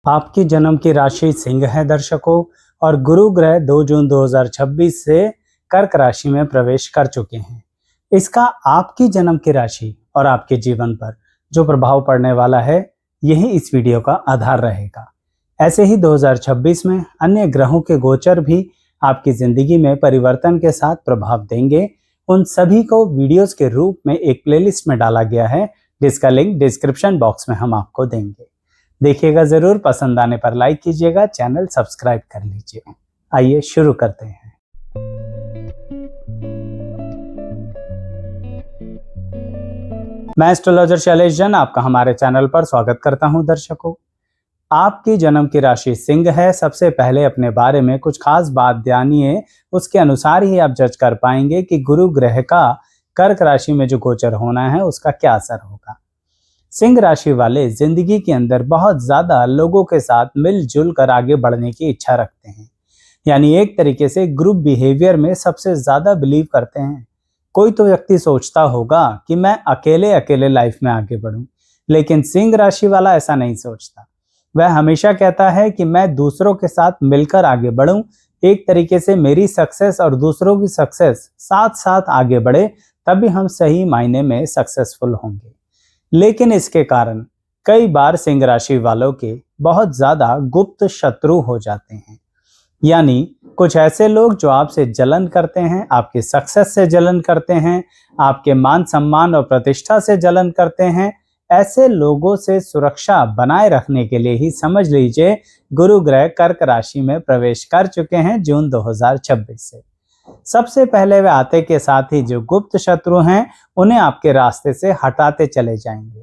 आपकी जन्म की राशि सिंह है दर्शकों। और गुरु ग्रह 2 जून 2026 से कर्क राशि में प्रवेश कर चुके हैं। इसका आपकी जन्म की राशि और आपके जीवन पर जो प्रभाव पड़ने वाला है, यही इस वीडियो का आधार रहेगा। ऐसे ही 2026 में अन्य ग्रहों के गोचर भी आपकी जिंदगी में परिवर्तन के साथ प्रभाव देंगे। उन सभी को वीडियोस के रूप में एक प्लेलिस्ट में डाला गया है, जिसका लिंक डिस्क्रिप्शन बॉक्स में हम आपको देंगे। देखिएगा जरूर, पसंद आने पर लाइक कीजिएगा, चैनल सब्सक्राइब कर लीजिए। आइए शुरू करते हैं। मैं एस्ट्रोलॉजर शैलेश जैन आपका हमारे चैनल पर स्वागत करता हूं। दर्शकों, आपकी जन्म की राशि सिंह है। सबसे पहले अपने बारे में कुछ खास बात जानिए, उसके अनुसार ही आप जज कर पाएंगे कि गुरु ग्रह का कर्क राशि में जो गोचर होना है उसका क्या असर होगा। सिंह राशि वाले जिंदगी के अंदर बहुत ज्यादा लोगों के साथ मिलजुल कर आगे बढ़ने की इच्छा रखते हैं, यानी एक तरीके से ग्रुप बिहेवियर में सबसे ज्यादा बिलीव करते हैं। कोई तो व्यक्ति सोचता होगा कि मैं अकेले अकेले लाइफ में आगे बढ़ूं, लेकिन सिंह राशि वाला ऐसा नहीं सोचता। वह हमेशा कहता है कि मैं दूसरों के साथ मिलकर आगे बढ़ूं, एक तरीके से मेरी सक्सेस और दूसरों की सक्सेस साथ साथ आगे बढ़े, तभी हम सही मायने में सक्सेसफुल होंगे। लेकिन इसके कारण कई बार सिंह राशि वालों के बहुत ज्यादा गुप्त शत्रु हो जाते हैं, यानी कुछ ऐसे लोग जो आपसे जलन करते हैं, आपके सक्सेस से जलन करते हैं, आपके मान सम्मान और प्रतिष्ठा से जलन करते हैं। ऐसे लोगों से सुरक्षा बनाए रखने के लिए ही समझ लीजिए गुरु ग्रह कर्क राशि में प्रवेश कर चुके हैं जून 2026 से। सबसे पहले वे आते के साथ ही जो गुप्त शत्रु हैं उन्हें आपके रास्ते से हटाते चले जाएंगे।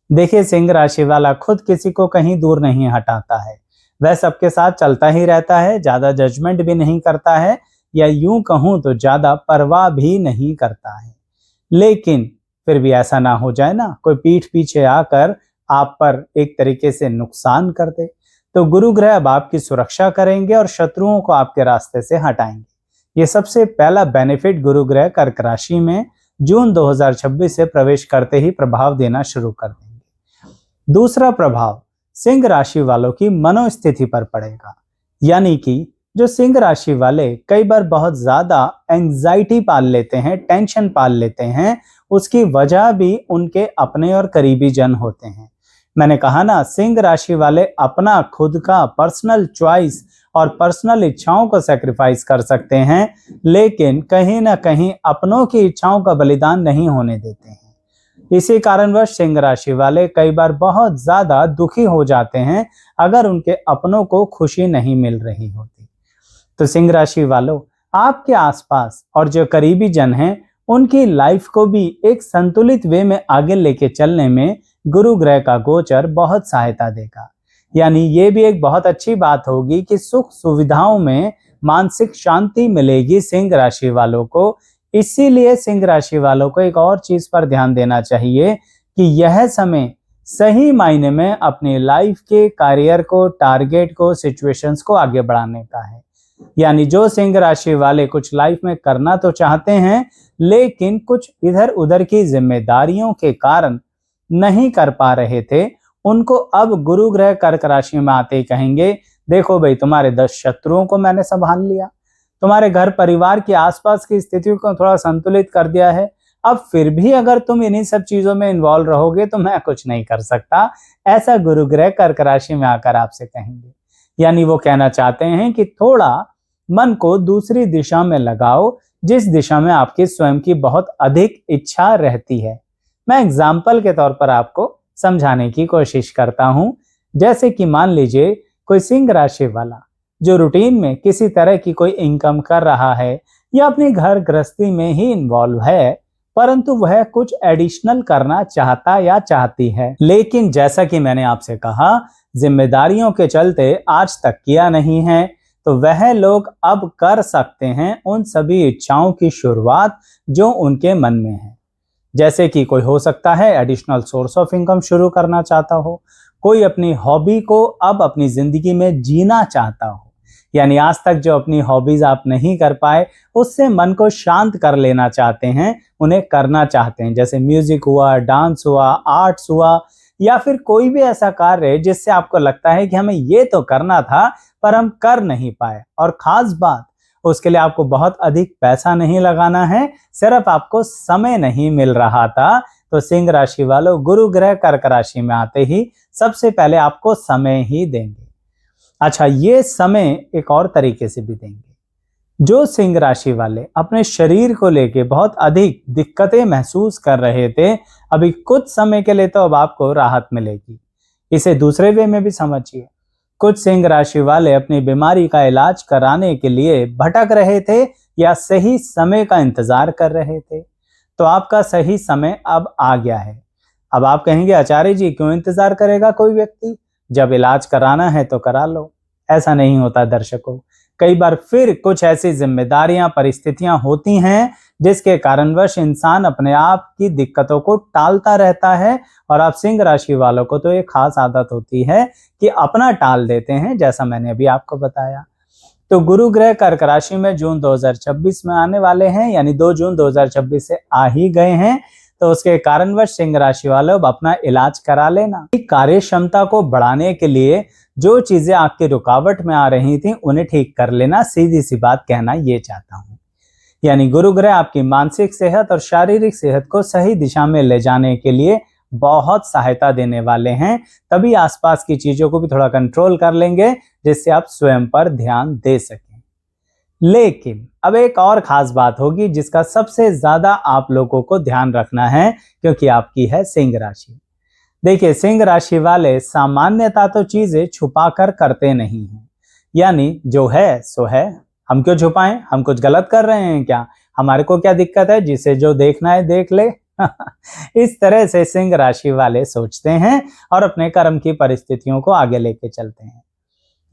देखिए, सिंह राशि वाला खुद किसी को कहीं दूर नहीं हटाता है, वह सबके साथ चलता ही रहता है, ज्यादा जजमेंट भी नहीं करता है, या यूं कहूं तो ज्यादा परवाह भी नहीं करता है। लेकिन फिर भी ऐसा ना हो जाए ना, कोई पीठ पीछे आकर आप पर एक तरीके से नुकसान कर दे, तो गुरु ग्रह अब आपकी सुरक्षा करेंगे और शत्रुओं को आपके रास्ते से हटाएंगे। ये सबसे पहला बेनिफिट गुरु ग्रह कर्क राशि में जून 2026 से प्रवेश करते ही प्रभाव देना शुरू कर देंगे। दूसरा प्रभाव सिंह राशि वालों की मनोस्थिति पर पड़ेगा, यानी कि जो सिंह राशि वाले कई बार बहुत ज्यादा एंजाइटी पाल लेते हैं, टेंशन पाल लेते हैं, उसकी वजह भी उनके अपने और करीबी जन होते हैं। मैंने कहा ना, सिंह राशि वाले अपना खुद का पर्सनल चॉइस और पर्सनल इच्छाओं को सैक्रिफाइस कर सकते हैं, लेकिन कहीं ना कहीं अपनों की इच्छाओं का बलिदान नहीं होने देते हैं। इसी कारणवश सिंह राशि वाले कई बार बहुत ज्यादा दुखी हो जाते हैं अगर उनके अपनों को खुशी नहीं मिल रही होती। तो सिंह राशि वालों, आपके आसपास और जो करीबी जन हैं उनकी लाइफ को भी एक संतुलित वे में आगे लेके चलने में गुरु ग्रह का गोचर बहुत सहायता देगा। यानी ये भी एक बहुत अच्छी बात होगी कि सुख सुविधाओं में मानसिक शांति मिलेगी सिंह राशि वालों को। इसीलिए सिंह राशि वालों को एक और चीज पर ध्यान देना चाहिए कि यह समय सही मायने में अपनी लाइफ के करियर को, टारगेट को, सिचुएशंस को आगे बढ़ाने का है। यानी जो सिंह राशि वाले कुछ लाइफ में करना तो चाहते हैं, लेकिन कुछ इधर उधर की जिम्मेदारियों के कारण नहीं कर पा रहे थे, उनको अब गुरु ग्रह कर्क राशि में आते ही कहेंगे, देखो भाई, तुम्हारे 10 शत्रुओं को मैंने संभाल लिया, तुम्हारे घर परिवार की आसपास की स्थिति को थोड़ा संतुलित कर दिया है। अब फिर भी अगर तुम इन्हीं सब चीजों में इन्वॉल्व रहोगे तो मैं कुछ नहीं कर सकता, ऐसा गुरु ग्रह कर्क राशि में आकर आपसे कहेंगे। यानी वो कहना चाहते हैं कि थोड़ा मन को दूसरी दिशा में लगाओ, जिस दिशा में आपकी स्वयं की बहुत अधिक इच्छा रहती है। मैं एग्जाम्पल के तौर पर आपको समझाने की कोशिश करता हूं। जैसे कि मान लीजिए कोई सिंह राशि वाला जो रूटीन में किसी तरह की कोई इनकम कर रहा है या अपनी घर गृहस्थी में ही इन्वॉल्व है, परंतु वह कुछ एडिशनल करना चाहता या चाहती है, लेकिन जैसा कि मैंने आपसे कहा, जिम्मेदारियों के चलते आज तक किया नहीं है, तो वह लोग अब कर सकते हैं उन सभी इच्छाओं की शुरुआत जो उनके मन में है। जैसे कि कोई हो सकता है एडिशनल सोर्स ऑफ इनकम शुरू करना चाहता हो, कोई अपनी हॉबी को अब अपनी जिंदगी में जीना चाहता हो, यानी आज तक जो अपनी हॉबीज आप नहीं कर पाए उससे मन को शांत कर लेना चाहते हैं, उन्हें करना चाहते हैं। जैसे म्यूजिक हुआ, डांस हुआ, आर्ट्स हुआ, या फिर कोई भी ऐसा कार्य जिससे आपको लगता है कि हमें ये तो करना था पर हम कर नहीं पाए, और खास बात उसके लिए आपको बहुत अधिक पैसा नहीं लगाना है, सिर्फ आपको समय नहीं मिल रहा था, तो सिंह राशि वालों गुरु ग्रह कर्क राशि में आते ही सबसे पहले आपको समय ही देंगे। अच्छा, ये समय एक और तरीके से भी देंगे। जो सिंह राशि वाले अपने शरीर को लेके बहुत अधिक दिक्कतें महसूस कर रहे थे, अभी कुछ समय के लिए तो अब आपको राहत मिलेगी। इसे दूसरे वे में भी समझिए। कुछ सिंह राशि वाले अपनी बीमारी का इलाज कराने के लिए भटक रहे थे या सही समय का इंतजार कर रहे थे, तो आपका सही समय अब आ गया है। अब आप कहेंगे आचार्य जी क्यों इंतजार करेगा कोई व्यक्ति, जब इलाज कराना है तो करा लो। ऐसा नहीं होता दर्शकों, कई बार फिर कुछ ऐसी जिम्मेदारियां परिस्थितियां होती हैं जिसके कारणवश इंसान अपने आप की दिक्कतों को टालता रहता है, और आप सिंह राशि वालों को तो एक खास आदत होती है कि अपना टाल देते हैं, जैसा मैंने अभी आपको बताया। तो गुरु ग्रह कर्क राशि में जून 2026 में आने वाले हैं, यानी 2 जून 2026 से आ ही गए हैं, तो उसके कारणवश सिंह राशि वालों अब अपना इलाज करा लेना। कार्य क्षमता को बढ़ाने के लिए जो चीजें आपकी रुकावट में आ रही थी उन्हें ठीक कर लेना, सीधी सी बात कहना ये चाहता हूं। यानी गुरु ग्रह आपकी मानसिक सेहत और शारीरिक सेहत को सही दिशा में ले जाने के लिए बहुत सहायता देने वाले हैं, तभी आसपास की चीजों को भी थोड़ा कंट्रोल कर लेंगे जिससे आप स्वयं पर ध्यान दे सकें। लेकिन अब एक और खास बात होगी जिसका सबसे ज्यादा आप लोगों को ध्यान रखना है, क्योंकि आपकी है सिंह राशि। देखिए, सिंह राशि वाले सामान्यतः तो चीजें छुपा कर करते नहीं हैं, यानी जो है सो है, हम क्यों छुपाएं, हम कुछ गलत कर रहे हैं क्या, हमारे को क्या दिक्कत है, जिसे जो देखना है देख ले। इस तरह से सिंह राशि वाले सोचते हैं और अपने कर्म की परिस्थितियों को आगे लेके चलते हैं।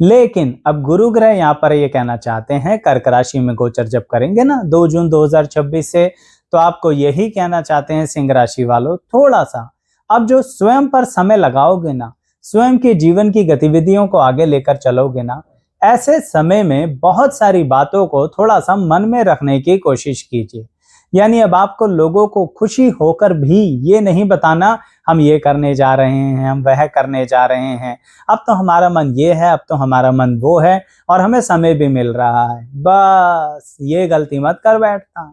लेकिन अब गुरु ग्रह यहाँ पर ये कहना चाहते हैं, कर्क राशि में गोचर जब करेंगे ना 2 जून 2026 से, तो आपको यही कहना चाहते हैं सिंह राशि वालों, थोड़ा सा अब जो स्वयं पर समय लगाओगे ना, स्वयं की जीवन की गतिविधियों को आगे लेकर चलोगे ना, ऐसे समय में बहुत सारी बातों को थोड़ा सा मन में रखने की कोशिश कीजिए। यानी अब आपको लोगों को खुशी होकर भी ये नहीं बताना हम ये करने जा रहे हैं, हम वह करने जा रहे हैं, अब तो हमारा मन ये है, अब तो हमारा मन वो है, और हमें समय भी मिल रहा है। बस ये गलती मत कर बैठना।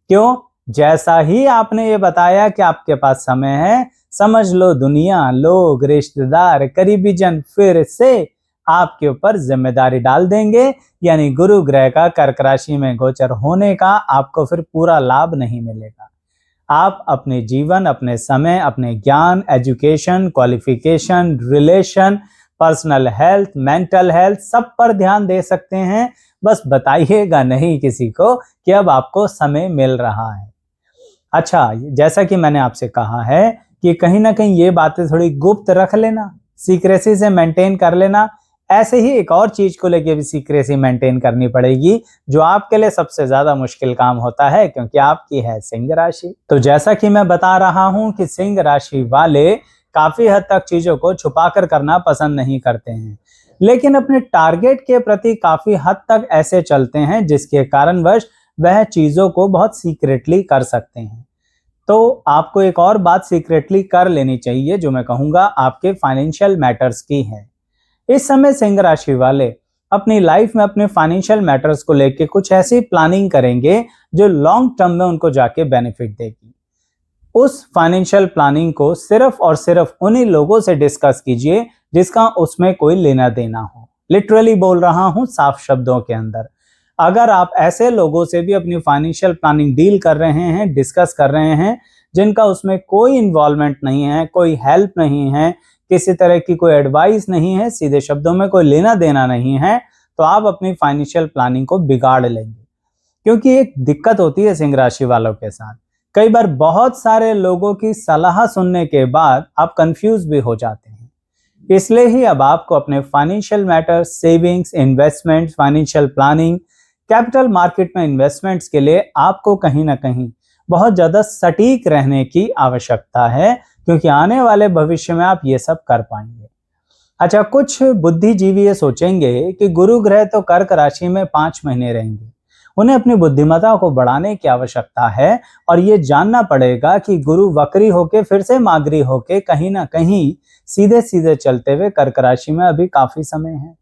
क्यों? जैसा ही आपने ये बताया कि आपके पास समय है, समझ लो दुनिया, लोग, रिश्तेदार, करीबी जन फिर से आपके ऊपर जिम्मेदारी डाल देंगे, यानी गुरु ग्रह का कर्क राशि में गोचर होने का आपको फिर पूरा लाभ नहीं मिलेगा। आप अपने जीवन, अपने समय, अपने ज्ञान, education, qualification, relation, personal health, mental health, सब पर ध्यान दे सकते हैं। बस बताइएगा नहीं किसी को कि अब आपको समय मिल रहा है। अच्छा, जैसा कि मैंने आपसे कहा है कि कहीं ना कहीं ये बातें थोड़ी गुप्त रख लेना, सीक्रेसी से मेंटेन कर लेना। ऐसे ही एक और चीज को लेके भी सीक्रेसी मेंटेन करनी पड़ेगी, जो आपके लिए सबसे ज्यादा मुश्किल काम होता है, क्योंकि आपकी है सिंह राशि। तो जैसा कि मैं बता रहा हूं कि सिंह राशि वाले काफी हद तक चीजों को छुपाकर करना पसंद नहीं करते हैं, लेकिन अपने टारगेट के प्रति काफी हद तक ऐसे चलते हैं जिसके कारणवश वह चीजों को बहुत सीक्रेटली कर सकते हैं। तो आपको एक और बात सीक्रेटली कर लेनी चाहिए, जो मैं कहूंगा आपके फाइनेंशियल मैटर्स की है। इस समय सिंह राशि वाले अपनी लाइफ में अपने फाइनेंशियल मैटर्स को लेके कुछ ऐसी प्लानिंग करेंगे जो लॉन्ग टर्म में उनको जाके बेनिफिट देगी। उस फाइनेंशियल प्लानिंग को सिर्फ और सिर्फ उन्हीं लोगों से डिस्कस कीजिए जिसका उसमें कोई लेना देना हो। लिटरली बोल रहा हूं, साफ शब्दों के अंदर। अगर आप ऐसे लोगों से भी अपनी फाइनेंशियल प्लानिंग डील कर रहे हैं, डिस्कस कर रहे हैं, जिनका उसमें कोई इन्वॉल्वमेंट नहीं है, कोई हेल्प नहीं है, किसी तरह की कोई एडवाइस नहीं है, सीधे शब्दों में कोई लेना देना नहीं है, तो आप अपनी फाइनेंशियल प्लानिंग को बिगाड़ लेंगे। क्योंकि एक दिक्कत होती है सिंह राशि वालों के साथ, कई बार बहुत सारे लोगों की सलाह सुनने के बाद आप कंफ्यूज भी हो जाते हैं। इसलिए ही अब आपको अपने financial matter, savings, investment, financial planning, capital market में इन्वेस्टमेंट्स के लिए आपको कहीं ना कहीं बहुत ज्यादा सटीक रहने की आवश्यकता है, क्योंकि आने वाले भविष्य में आप ये सब कर पाएंगे। अच्छा, कुछ बुद्धिजीवी ये सोचेंगे कि गुरु ग्रह तो कर्क राशि में 5 महीने रहेंगे, उन्हें अपनी बुद्धिमत्ता को बढ़ाने की आवश्यकता है और ये जानना पड़ेगा कि गुरु वक्री होके फिर से मागरी होके कहीं ना कहीं सीधे सीधे चलते हुए कर्क राशि में अभी काफी समय है।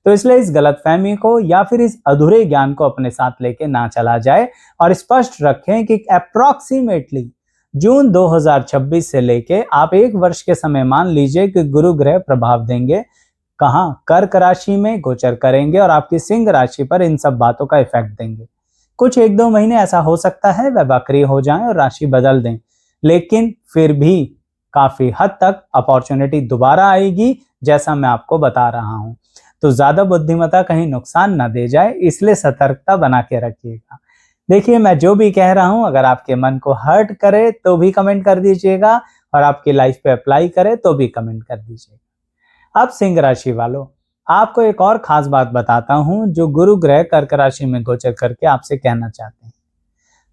तो इसलिए इस गलतफहमी को या फिर इस अधूरे ज्ञान को अपने साथ लेके ना चला जाए और स्पष्ट रखें कि अप्रॉक्सीमेटली जून 2026 से लेके आप 1 वर्ष के समय मान लीजिए कि गुरु ग्रह प्रभाव देंगे, कहाँ, कर्क राशि में गोचर करेंगे और आपकी सिंह राशि पर इन सब बातों का इफेक्ट देंगे। कुछ 1-2 महीने ऐसा हो सकता है वह वक्री हो जाएं और राशि बदल दें, लेकिन फिर भी काफी हद तक अपॉर्चुनिटी दोबारा आएगी, जैसा मैं आपको बता रहा हूं। तो ज्यादा बुद्धिमत्ता कहीं नुकसान ना दे जाए, इसलिए सतर्कता बना के रखिएगा। देखिए, मैं जो भी कह रहा हूं अगर आपके मन को हर्ट करे तो भी कमेंट कर दीजिएगा और आपकी लाइफ पे अप्लाई करे तो भी कमेंट कर दीजिएगा। अब सिंह राशि वालों, आपको एक और खास बात बताता हूं जो गुरु ग्रह कर्क राशि में गोचर करके आपसे कहना चाहते हैं।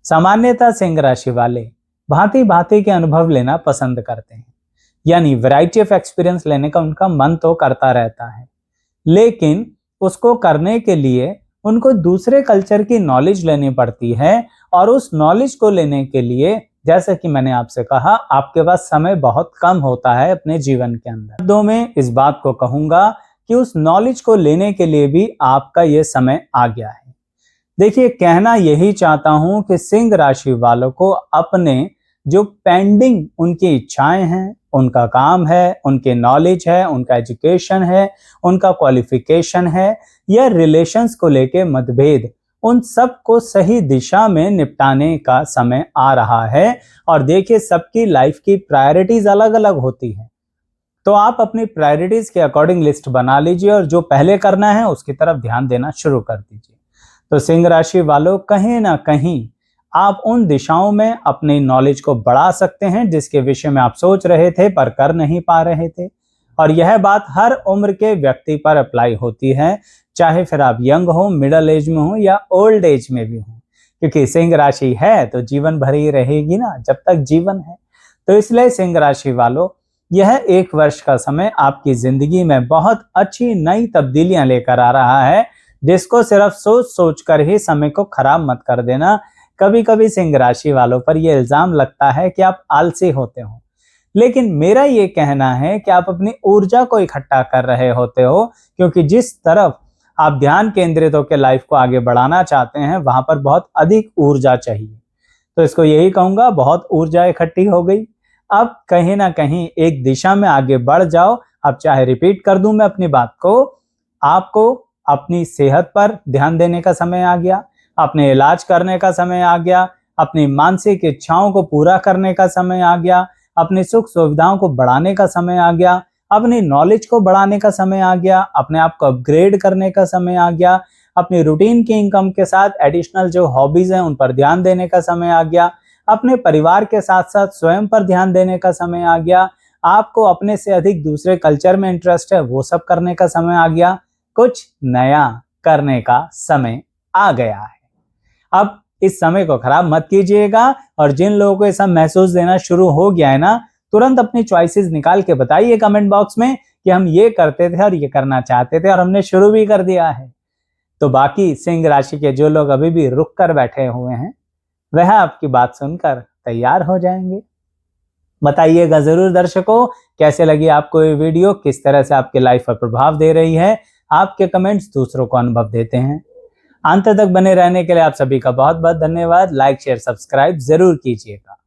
सामान्यतः सिंह राशि वाले भांति भांति के अनुभव लेना पसंद करते हैं, यानी वैरायटी ऑफ एक्सपीरियंस लेने का उनका मन तो करता रहता है, लेकिन उसको करने के लिए उनको दूसरे कल्चर की नॉलेज लेनी पड़ती है और उस नॉलेज को लेने के लिए, जैसे कि मैंने आपसे कहा, आपके पास समय बहुत कम होता है अपने जीवन के अंदर। शब्दों में इस बात को कहूंगा कि उस नॉलेज को लेने के लिए भी आपका ये समय आ गया है। देखिए, कहना यही चाहता हूं कि सिंह राशि वालों को अपने जो पेंडिंग उनकी इच्छाएं हैं, उनका काम है, उनके नॉलेज है, उनका एजुकेशन है, उनका क्वालिफिकेशन है या रिलेशंस को लेके मतभेद, उन सब को सही दिशा में निपटाने का समय आ रहा है। और देखिए, सबकी लाइफ की प्रायोरिटीज अलग अलग होती है, तो आप अपनी प्रायोरिटीज के अकॉर्डिंग लिस्ट बना लीजिए और जो पहले करना है उसकी तरफ ध्यान देना शुरू कर दीजिए। तो सिंह राशि वालों, कहीं ना कहीं आप उन दिशाओं में अपनी नॉलेज को बढ़ा सकते हैं जिसके विषय में आप सोच रहे थे पर कर नहीं पा रहे थे। और यह बात हर उम्र के व्यक्ति पर अप्लाई होती है, चाहे फिर आप यंग हो, मिडिल एज में हो या ओल्ड एज में भी हो, क्योंकि सिंह राशि है तो जीवन भर ही रहेगी ना, जब तक जीवन है। तो इसलिए सिंह राशि वालों, यह 1 वर्ष का समय आपकी जिंदगी में बहुत अच्छी नई तब्दीलियां लेकर आ रहा है, जिसको सिर्फ सोच सोच कर ही समय को खराब मत कर देना। कभी कभी सिंह राशि वालों पर यह इल्जाम लगता है कि आप आलसी होते हो, लेकिन मेरा ये कहना है कि आप अपनी ऊर्जा को इकट्ठा कर रहे होते हो, क्योंकि जिस तरफ आप ध्यान केंद्रित होकर लाइफ को आगे बढ़ाना चाहते हैं वहां पर बहुत अधिक ऊर्जा चाहिए। तो इसको यही कहूंगा, बहुत ऊर्जा इकट्ठी हो गई, अब कहीं ना कहीं एक दिशा में आगे बढ़ जाओ। अब चाहे रिपीट कर दूं मैं अपनी बात को, आपको अपनी सेहत पर ध्यान देने का समय आ गया, अपने इलाज करने का समय आ गया, अपनी मानसिक इच्छाओं को पूरा करने का समय आ गया, अपनी सुख सुविधाओं को बढ़ाने का समय आ गया, अपनी नॉलेज को बढ़ाने का समय आ गया, अपने आप को अपग्रेड करने का समय आ गया, अपनी रूटीन की इनकम के साथ एडिशनल जो हॉबीज हैं उन पर ध्यान देने का समय आ गया, अपने परिवार के साथ साथ स्वयं पर ध्यान देने का समय आ गया, आपको अपने से अधिक दूसरे कल्चर में इंटरेस्ट है वो सब करने का समय आ गया, कुछ नया करने का समय आ गया है। अब इस समय को खराब मत कीजिएगा और जिन लोगों को ऐसा महसूस देना शुरू हो गया है ना, तुरंत अपनी चॉइसेस निकाल के बताइए कमेंट बॉक्स में कि हम ये करते थे और ये करना चाहते थे और हमने शुरू भी कर दिया है। तो बाकी सिंह राशि के जो लोग अभी भी रुक कर बैठे हुए हैं वह आपकी बात सुनकर तैयार हो जाएंगे। बताइएगा जरूर दर्शकों, कैसे लगी आपको ये वीडियो, किस तरह से आपके लाइफ पर प्रभाव दे रही है। आपके कमेंट्स दूसरों को अनुभव देते हैं। अंत तक बने रहने के लिए आप सभी का बहुत बहुत धन्यवाद। लाइक शेयर सब्सक्राइब जरूर कीजिएगा।